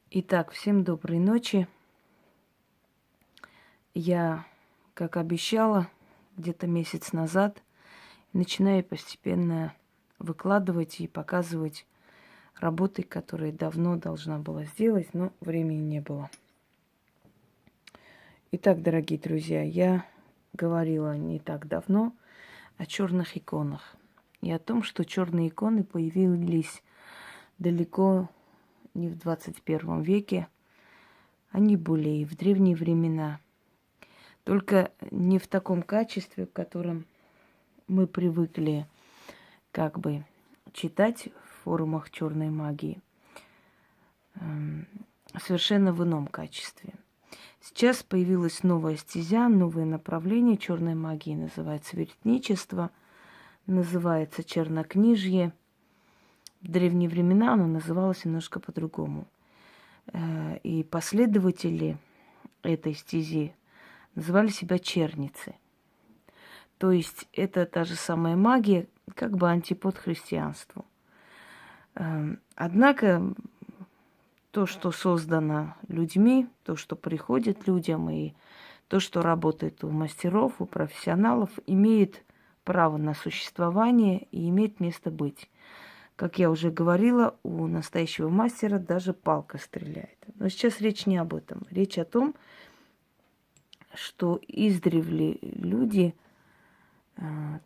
Итак, всем доброй ночи. Я, как обещала, где-то месяц назад начинаю постепенно выкладывать и показывать работы, которые давно должна была сделать, но времени не было. Итак, дорогие друзья, я говорила не так давно о черных иконах и о том, что черные иконы появились далеко не в 21 веке. Они были и в древние времена. Только не в таком качестве, в котором мы привыкли как бы читать в форумах черной магии. Совершенно в ином качестве. Сейчас появилась новая стезя, новое направление черной магии, называется веретничество, называется чернокнижье. В древние времена оно называлось немножко по-другому. И последователи этой стези называли себя черницы. То есть это та же самая магия, как бы антипод христианству. Однако то, что создано людьми, то, что приходит людям, и то, что работает у мастеров, у профессионалов, имеет право на существование и имеет место быть. Как я уже говорила, у настоящего мастера даже палка стреляет. Но сейчас речь не об этом. Речь о том, что издревле люди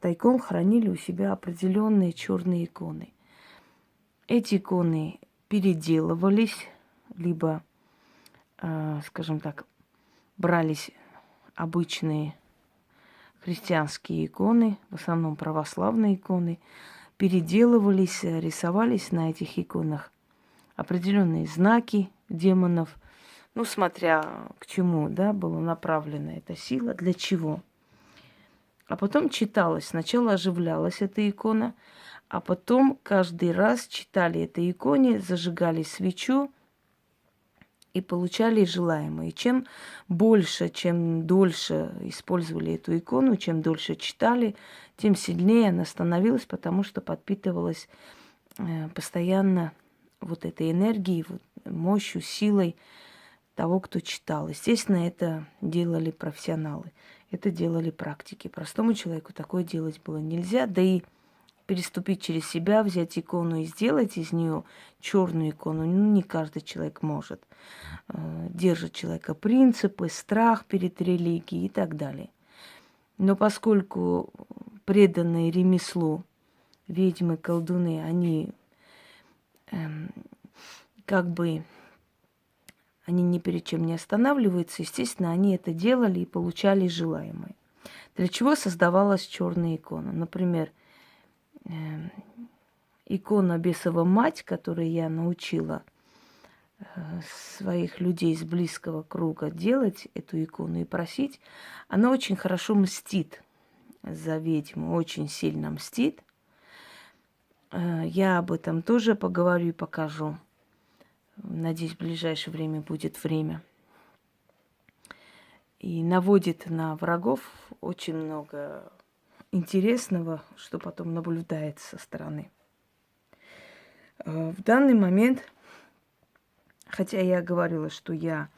тайком хранили у себя определенные черные иконы. Эти иконы переделывались, либо, скажем так, брались обычные христианские иконы, в основном православные иконы, переделывались, рисовались на этих иконах определенные знаки демонов, ну, смотря к чему, да, была направлена эта сила, для чего. А потом читалось. Сначала оживлялась эта икона, а потом каждый раз читали этой иконе, зажигали свечу и получали желаемое. И чем больше, чем дольше использовали эту икону, чем дольше читали, тем сильнее она становилась, потому что подпитывалась постоянно вот этой энергией, вот, мощью, силой того, кто читал. Естественно, это делали профессионалы, это делали практики. Простому человеку такое делать было нельзя, да и переступить через себя, взять икону и сделать из нее черную икону, ну, не каждый человек может. Держит человека принципы, страх перед религией и так далее. Но поскольку преданные ремеслу ведьмы, колдуны, они как бы они ни перед чем не останавливаются, естественно, они это делали и получали желаемое. Для чего создавалась черная икона? Например, икона Бесова мать, которую я научила своих людей из близкого круга делать эту икону и просить, она очень хорошо мстит за ведьму, очень сильно мстит. Я об этом тоже поговорю и покажу. Надеюсь, в ближайшее время будет время. И наводит на врагов очень много интересного, что потом наблюдается со стороны. В данный момент, хотя я говорила, что я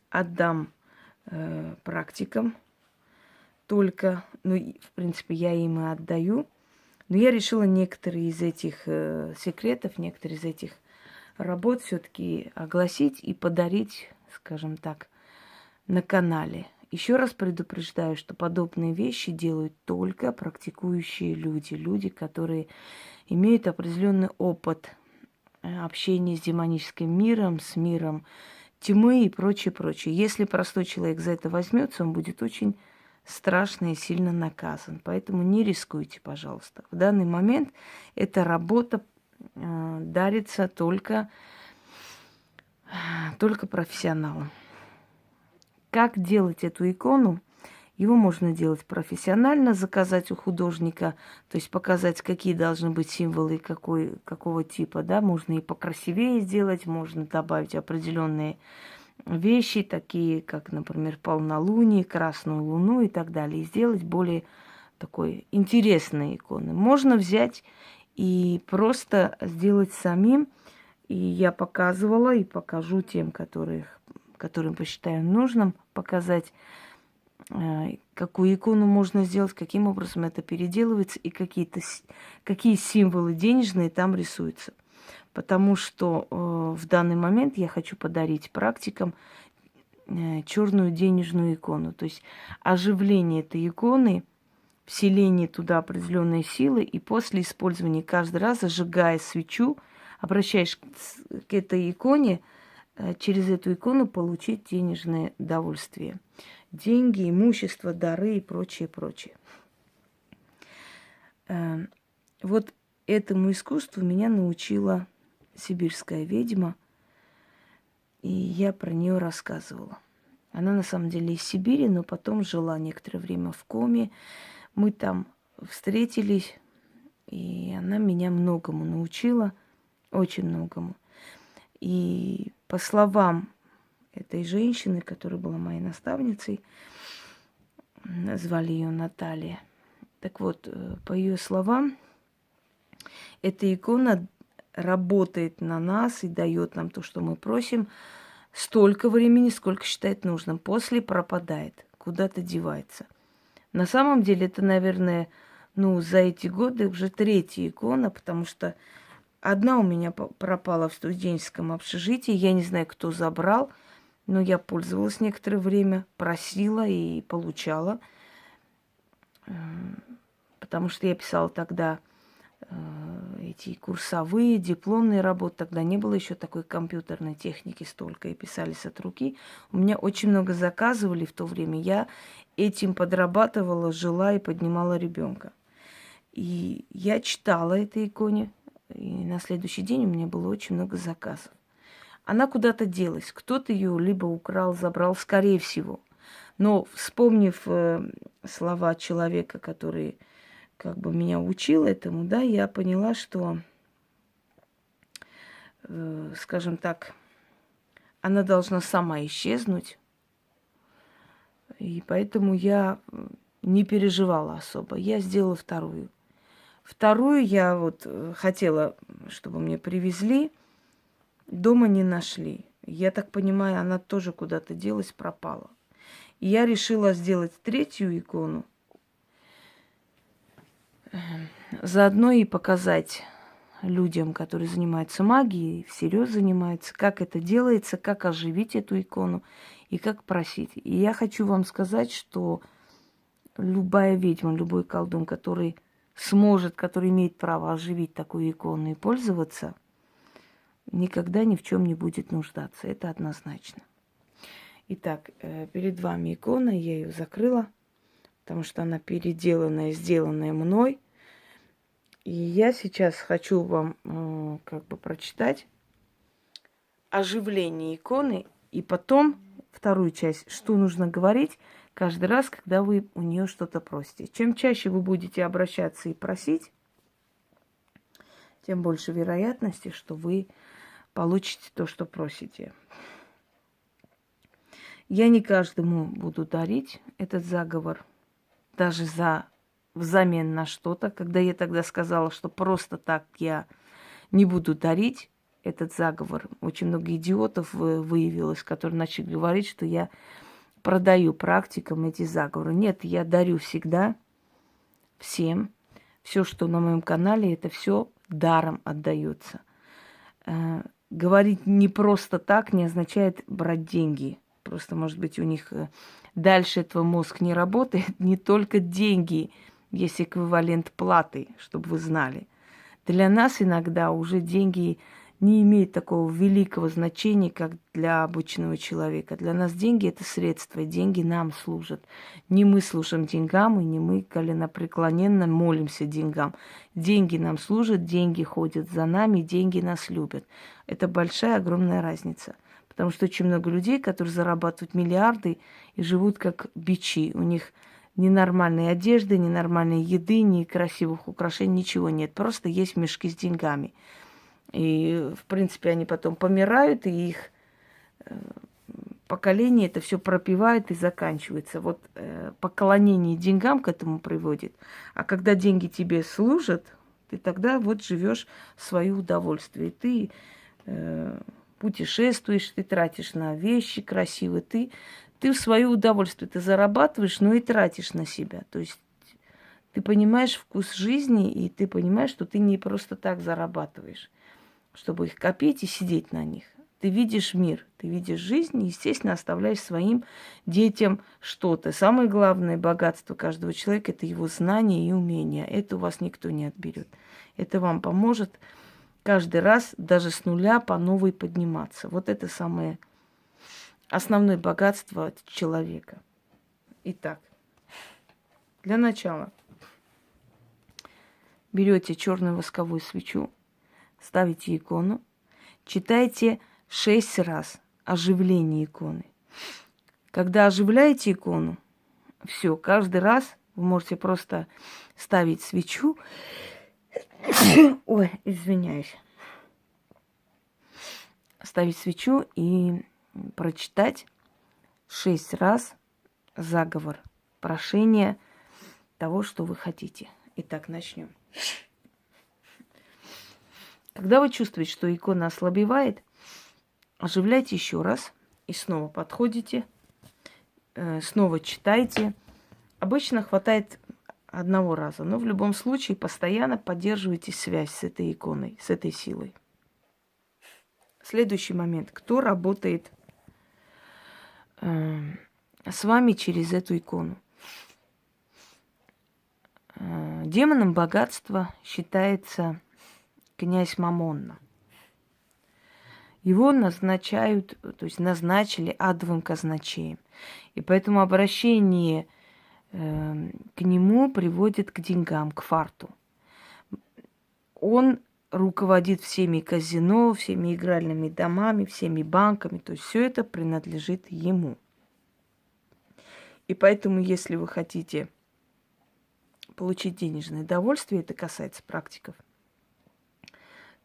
отдам практикам только, ну, в принципе, я им и отдаю, но я решила некоторые из этих секретов, некоторые из этих работ все-таки огласить и подарить, скажем так, на канале. Еще раз предупреждаю, что подобные вещи делают только практикующие люди, люди, которые имеют определенный опыт общения с демоническим миром, с миром тьмы и прочее, прочее. Если простой человек за это возьмется, он будет очень страшно и сильно наказан. Поэтому не рискуйте, пожалуйста. В данный момент эта работа дарится только профессионалам. Как делать эту икону? Его можно делать профессионально, заказать у художника, то есть показать, какие должны быть символы, какого типа, да, можно и покрасивее сделать, можно добавить определенные вещи, такие как, например, полнолуние, красную луну и так далее, и сделать более такой интересной иконы. Можно взять и просто сделать самим И я показывала и покажу тем, которым посчитаю нужным показать, какую икону можно сделать, каким образом это переделывается и какие символы денежные там рисуются. Потому что в данный момент я хочу подарить практикам черную денежную икону. То есть оживление этой иконы, вселение туда определенной силы, и после использования каждый раз, зажигая свечу, обращаешь к этой иконе, через эту икону получить денежное довольствие. Деньги, имущество, дары и прочее, прочее. Вот этому искусству меня научила сибирская ведьма, и я про нее рассказывала. Она на самом деле из Сибири, но потом жила некоторое время в Коме. Мы там встретились, и она меня многому научила, очень многому. И по словам этой женщины, которая была моей наставницей, звали ее Наталья. Так вот, по ее словам, эта икона работает на нас и дает нам то, что мы просим, столько времени, сколько считает нужным. После пропадает, куда-то девается. На самом деле это, наверное, за эти годы уже третья икона, потому что одна у меня пропала в студенческом общежитии. Я не знаю, кто забрал, но я пользовалась некоторое время, просила и получала. Потому что я писала тогда эти курсовые, дипломные работы. Тогда не было еще такой компьютерной техники столько, и писались от руки. У меня очень много заказывали в то время. Я этим подрабатывала, жила и поднимала ребенка. И я читала этой иконе, и на следующий день у меня было очень много заказов. Она куда-то делась. Кто-то ее либо украл, забрал, скорее всего. Но вспомнив слова человека, который как бы меня учил этому, да, я поняла, что, скажем так, она должна сама исчезнуть. И поэтому я не переживала особо. Я сделала вторую. Вторую я вот хотела, чтобы мне привезли. Дома не нашли. Я так понимаю, она тоже куда-то делась, пропала. И я решила сделать третью икону. Заодно и показать людям, которые занимаются магией, всерьез занимаются, как это делается, как оживить эту икону и как просить. И я хочу вам сказать, что любая ведьма, любой колдун, который сможет, который имеет право оживить такую икону и пользоваться, никогда ни в чем не будет нуждаться. Это однозначно. Итак, перед вами икона, я ее закрыла, потому что она переделанная, сделанная мной. И я сейчас хочу вам прочитать оживление иконы, и потом вторую часть, что нужно говорить каждый раз, когда вы у нее что-то просите. Чем чаще вы будете обращаться и просить, тем больше вероятности, что вы получите то, что просите. Я не каждому буду дарить этот заговор, даже взамен на что-то. Когда я тогда сказала, что просто так я не буду дарить этот заговор, очень много идиотов выявилось, которые начали говорить, что я продаю практикам эти заговоры. Нет, я дарю всегда всем. Все, что на моем канале, это все даром отдается. Говорить не просто так не означает брать деньги. Просто, может быть, у них дальше этого мозг не работает. Не только деньги есть эквивалент платы, чтобы вы знали. Для нас иногда уже деньги не имеют такого великого значения, как для обычного человека. Для нас деньги – это средства, деньги нам служат. Не мы служим деньгам, и не мы коленопреклоненно молимся деньгам. Деньги нам служат, деньги ходят за нами, деньги нас любят. Это большая, огромная разница. Потому что очень много людей, которые зарабатывают миллиарды и живут как бичи. У них ни нормальной одежды, ни нормальной еды, ни красивых украшений, ничего нет. Просто есть мешки с деньгами. И, в принципе, они потом помирают, и их поколение это все пропивает и заканчивается. Вот поклонение деньгам к этому приводит. А когда деньги тебе служат, ты тогда вот живешь в свое удовольствие. Ты путешествуешь, ты тратишь на вещи красивые, ты в свое удовольствие, ты зарабатываешь, но и тратишь на себя. То есть ты понимаешь вкус жизни, и ты понимаешь, что ты не просто так зарабатываешь, чтобы их копить и сидеть на них. Ты видишь мир, ты видишь жизнь, и, естественно, оставляешь своим детям что-то. Самое главное богатство каждого человека – это его знания и умения. Это у вас никто не отберет. Это вам поможет каждый раз даже с нуля по новой подниматься. Вот это самое основное богатство человека. Итак, для начала берете черную восковую свечу, ставите икону, читайте 6 раз оживление иконы. Когда оживляете икону, все, каждый раз вы можете просто ставить свечу. Ой, извиняюсь. Ставить свечу и прочитать 6 раз заговор, прошение того, что вы хотите. Итак, начнем. Когда вы чувствуете, что икона ослабевает, оживляйте еще раз и снова подходите, снова читайте. Обычно хватает одного раза, но в любом случае постоянно поддерживайте связь с этой иконой, с этой силой. Следующий момент. Кто работает с вами через эту икону? Демоном богатства считается князь Мамонна. Его назначают, то есть назначили адовым казначеем. И поэтому обращение к нему приводит к деньгам, к фарту. Он руководит всеми казино, всеми игральными домами, всеми банками. То есть все это принадлежит ему. И поэтому, если вы хотите получить денежное удовольствие, это касается практиков,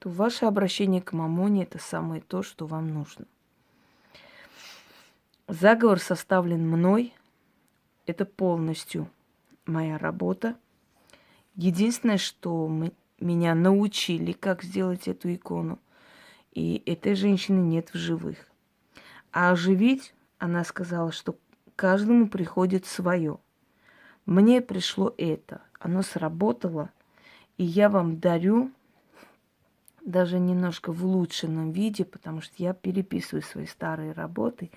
то ваше обращение к Мамоне – это самое то, что вам нужно. Заговор составлен мной. Это полностью моя работа. Единственное, что меня научили, как сделать эту икону, и этой женщины нет в живых. А оживить, она сказала, что каждому приходит свое. Мне пришло это, оно сработало, и я вам дарю даже немножко в улучшенном виде, потому что я переписываю свои старые работы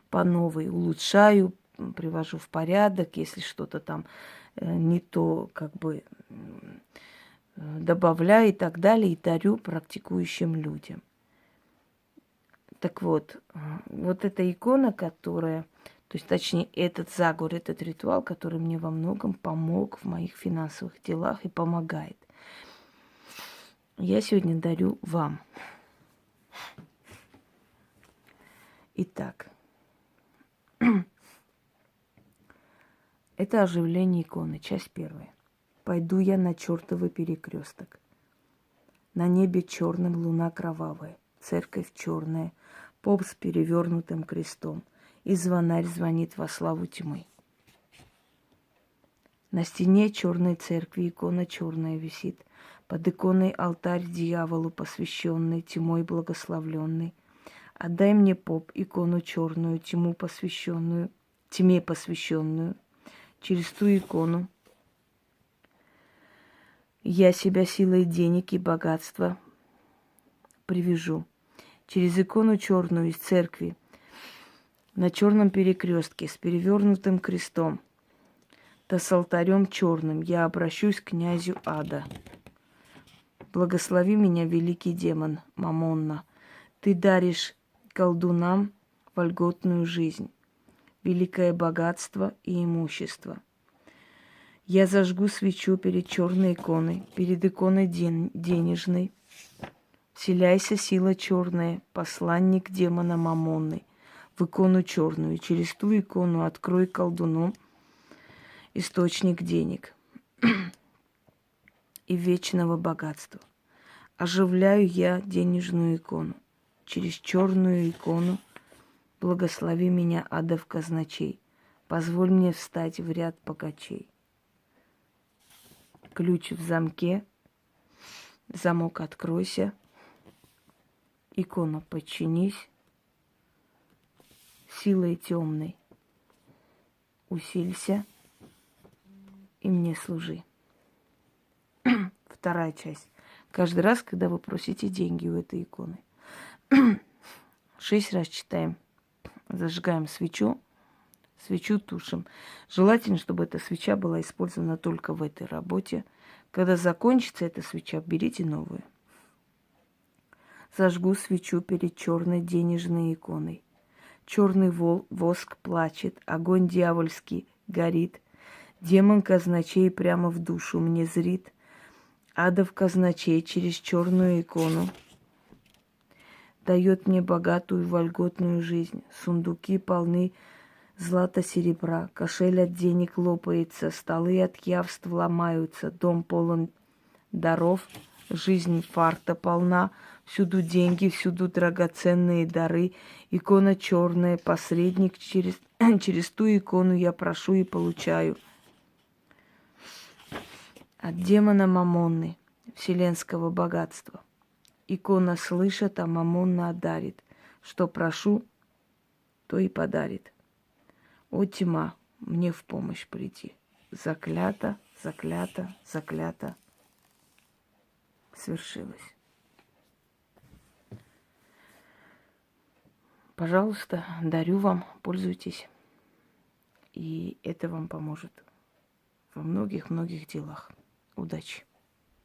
по новой, улучшаю, привожу в порядок, если что-то там не то, как бы добавляю и так далее, и дарю практикующим людям. Так вот, вот эта икона, которая, то есть точнее этот заговор, этот ритуал, который мне во многом помог в моих финансовых делах и помогает, я сегодня дарю вам. Итак, это оживление иконы, часть первая. Пойду я на чертовый перекресток. На небе черным луна кровавая, церковь черная, поп с перевернутым крестом, и звонарь звонит во славу тьмы. На стене черной церкви икона черная висит, под иконой алтарь дьяволу посвященный, тьмой благословленный. Отдай мне, поп, икону черную, тьме посвященную. Через ту икону я себя силой денег и богатства привяжу. Через икону черную из церкви на черном перекрестке с перевернутым крестом, да с алтарем черным я обращусь к князю ада. Благослови меня, великий демон Мамонна. Ты даришь колдунам вольготную жизнь, великое богатство и имущество. Я зажгу свечу перед черной иконой, перед иконой денежной. Вселяйся, сила черная, посланник демона Мамонны, в икону черную. Через ту икону открой колдуну источник денег и вечного богатства. Оживляю я денежную икону. Через черную икону благослови меня, адов казначей. Позволь мне встать в ряд богачей. Ключ в замке, замок откройся, Икона, подчинись силой темной, усилься и мне служи. Вторая часть. Каждый раз, когда вы просите деньги у этой иконы, 6 раз читаем, зажигаем свечу, свечу тушим. Желательно, чтобы эта свеча была использована только в этой работе. Когда закончится эта свеча, берите новую. Зажгу свечу перед черной денежной иконой. Черный воск плачет, огонь дьявольский горит. Демон казначей прямо в душу мне зрит. Адов казначей через черную икону дает мне богатую вольготную жизнь. Сундуки полны злата серебра, кошель от денег лопается, столы от явств ломаются, дом полон даров, жизнь фарта полна, всюду деньги, всюду драгоценные дары, икона черная, посредник через ту икону я прошу и получаю. От демона Мамонны, вселенского богатства. Икона слышит, а Мамонна одарит. Что прошу, то и подарит. О, тьма, мне в помощь приди. Заклято, заклято, заклято. Свершилось. Пожалуйста, дарю вам, пользуйтесь. И это вам поможет во многих-многих делах. Удачи!